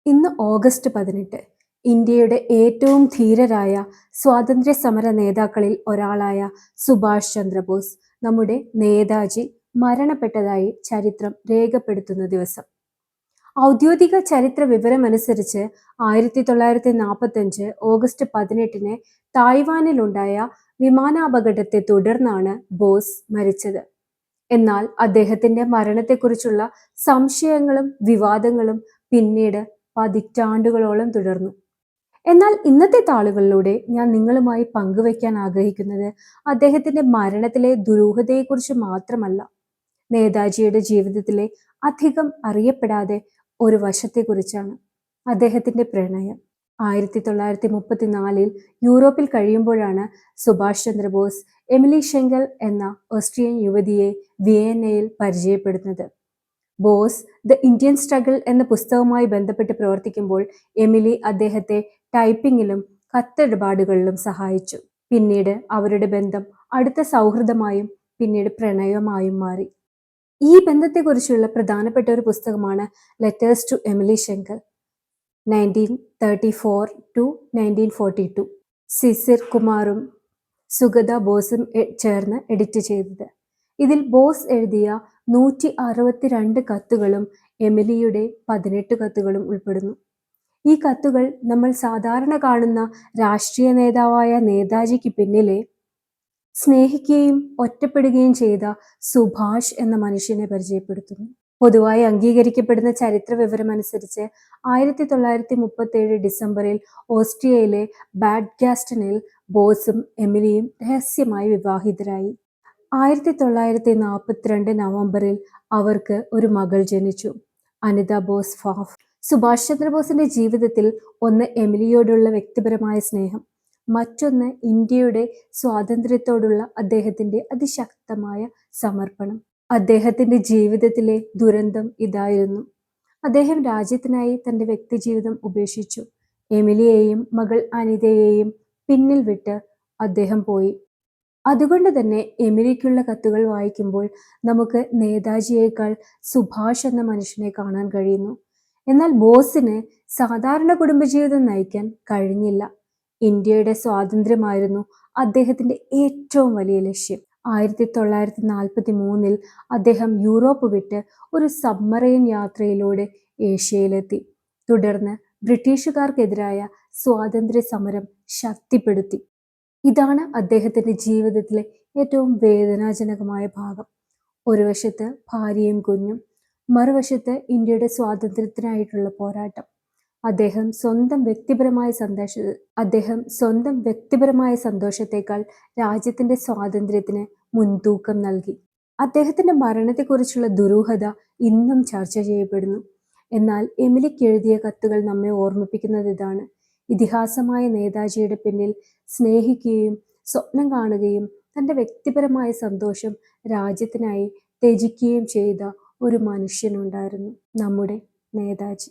ഇന്ന് ഓഗസ്റ്റ് 18. ഇന്ത്യയുടെ ഏറ്റവും ധീരരായ സ്വാതന്ത്ര്യ സമര നേതാക്കളിൽ ഒരാളായ സുഭാഷ് ചന്ദ്രബോസ്, നമ്മുടെ നേതാജി, മരണപ്പെട്ടതായി ചരിത്രം രേഖപ്പെടുത്തുന്ന ദിവസം. ഔദ്യോഗിക ചരിത്ര വിവരമനുസരിച്ച് 1945 ഓഗസ്റ്റ് 18 തായ്വാനിലുണ്ടായ വിമാനാപകടത്തെ തുടർന്നാണ് ബോസ് മരിച്ചത്. എന്നാൽ അദ്ദേഹത്തിന്റെ മരണത്തെക്കുറിച്ചുള്ള സംശയങ്ങളും വിവാദങ്ങളും പിന്നീട് പതിറ്റാണ്ടുകളോളം തുടർന്നു. എന്നാൽ ഇന്നത്തെ താളുകളിലൂടെ ഞാൻ നിങ്ങളുമായി പങ്കുവയ്ക്കാൻ ആഗ്രഹിക്കുന്നത് അദ്ദേഹത്തിന്റെ മരണത്തിലെ ദുരൂഹതയെക്കുറിച്ച് മാത്രമല്ല, നേതാജിയുടെ ജീവിതത്തിലെ അധികം അറിയപ്പെടാതെ ഒരു വശത്തെക്കുറിച്ചാണ്. അദ്ദേഹത്തിന്റെ പ്രണയം. 1934 യൂറോപ്പിൽ കഴിയുമ്പോഴാണ് സുഭാഷ് ചന്ദ്രബോസ് എമിലി ഷെങ്കൽ എന്ന ഓസ്ട്രിയൻ യുവതിയെ വിയന്നയിൽ പരിചയപ്പെടുന്നത്. ബോസ് ദ ഇന്ത്യൻ സ്ട്രഗിൾ എന്ന പുസ്തകവുമായി ബന്ധപ്പെട്ട് പ്രവർത്തിക്കുമ്പോൾ എമിലി അദ്ദേഹത്തെ ടൈപ്പിങ്ങിലും കത്തിടപാടുകളിലും സഹായിച്ചു. പിന്നീട് അവരുടെ ബന്ധം അടുത്ത സൗഹൃദമായും പിന്നീട് പ്രണയമായും മാറി. ഈ ബന്ധത്തെക്കുറിച്ചുള്ള പ്രധാനപ്പെട്ട ഒരു പുസ്തകമാണ് ലെറ്റേഴ്സ് ടു എമിലി ഷെങ്കൽ, 1934-1942, സിസിർ കുമാറും സുഗത ബോസും ചേർന്ന് എഡിറ്റ് ചെയ്തത്. ഇതിൽ ബോസ് എഴുതിയ 162 കത്തുകളും എമിലിയുടെ 18 കത്തുകളും ഉൾപ്പെടുന്നു. ഈ കത്തുകൾ നമ്മൾ സാധാരണ കാണുന്ന രാഷ്ട്രീയ നേതാവായ നേതാജിക്ക് പിന്നിലെ സ്നേഹിക്കുകയും ഒറ്റപ്പെടുകയും ചെയ്ത സുഭാഷ് എന്ന മനുഷ്യനെ പരിചയപ്പെടുത്തുന്നു. പൊതുവായി അംഗീകരിക്കപ്പെടുന്ന ചരിത്ര വിവരമനുസരിച്ച് 1937 ഡിസംബറിൽ ഓസ്ട്രിയയിലെ ബാഡ് ഗാസ്റ്റനിൽ ബോസും എമിലിയും രഹസ്യമായി വിവാഹിതരായി. 1942 നവംബറിൽ അവർക്ക് ഒരു മകൾ ജനിച്ചു, അനിത ബോസ് ഫാഫ്. സുഭാഷ് ചന്ദ്രബോസിന്റെ ജീവിതത്തിൽ ഒന്ന് എമിലിയോടുള്ള വ്യക്തിപരമായ സ്നേഹം, മറ്റൊന്ന് ഇന്ത്യയുടെ സ്വാതന്ത്ര്യത്തോടുള്ള അദ്ദേഹത്തിന്റെ അതിശക്തമായ സമർപ്പണം. അദ്ദേഹത്തിന്റെ ജീവിതത്തിലെ ദുരന്തം ഇതായിരുന്നു: അദ്ദേഹം രാജ്യത്തിനായി തന്റെ വ്യക്തിജീവിതം ഉപേക്ഷിച്ചു. എമിലിയെയും മകൾ അനിതയെയും പിന്നിൽ വിട്ട് അദ്ദേഹം പോയി. അതുകൊണ്ട് തന്നെ എമിലിക്കുള്ള കത്തുകൾ വായിക്കുമ്പോൾ നമുക്ക് നേതാജിയേക്കാൾ സുഭാഷ് എന്ന മനുഷ്യനെ കാണാൻ കഴിയുന്നു. എന്നാൽ ബോസിന് സാധാരണ കുടുംബജീവിതം നയിക്കാൻ കഴിഞ്ഞില്ല. ഇന്ത്യയുടെ സ്വാതന്ത്ര്യമായിരുന്നു അദ്ദേഹത്തിന്റെ ഏറ്റവും വലിയ ലക്ഷ്യം. 1943 അദ്ദേഹം യൂറോപ്പ് വിട്ട് ഒരു സബ്മറൈൻ യാത്രയിലൂടെ ഏഷ്യയിലെത്തി. തുടർന്ന് ബ്രിട്ടീഷുകാർക്കെതിരായ സ്വാതന്ത്ര്യ സമരം ശക്തിപ്പെടുത്തി. ഇതാണ് അദ്ദേഹത്തിന്റെ ജീവിതത്തിലെ ഏറ്റവും വേദനാജനകമായ ഭാഗം. ഒരു വശത്ത് ഭാര്യയും കുഞ്ഞും, മറുവശത്ത് ഇന്ത്യയുടെ സ്വാതന്ത്ര്യത്തിനായിട്ടുള്ള പോരാട്ടം. അദ്ദേഹം സ്വന്തം വ്യക്തിപരമായ സന്തോഷത്തെക്കാൾ രാജ്യത്തിന്റെ സ്വാതന്ത്ര്യത്തിന് മുൻതൂക്കം നൽകി. അദ്ദേഹത്തിന്റെ മരണത്തെക്കുറിച്ചുള്ള ദുരൂഹത ഇന്നും ചർച്ച ചെയ്യപ്പെടുന്നു. എന്നാൽ എമിലിക്ക് എഴുതിയ കത്തുകൾ നമ്മെ ഓർമ്മിപ്പിക്കുന്നത് ഇതാണ്: ഇതിഹാസമായ നേതാജിയുടെ പിന്നിൽ സ്നേഹിക്കുകയും സ്വപ്നം കാണുകയും തന്റെ വ്യക്തിപരമായ സന്തോഷം രാജ്യത്തിനായി ത്യജിക്കുകയും ചെയ്ത ഒരു മനുഷ്യനുണ്ടായിരുന്നു, നമ്മുടെ നേതാജി.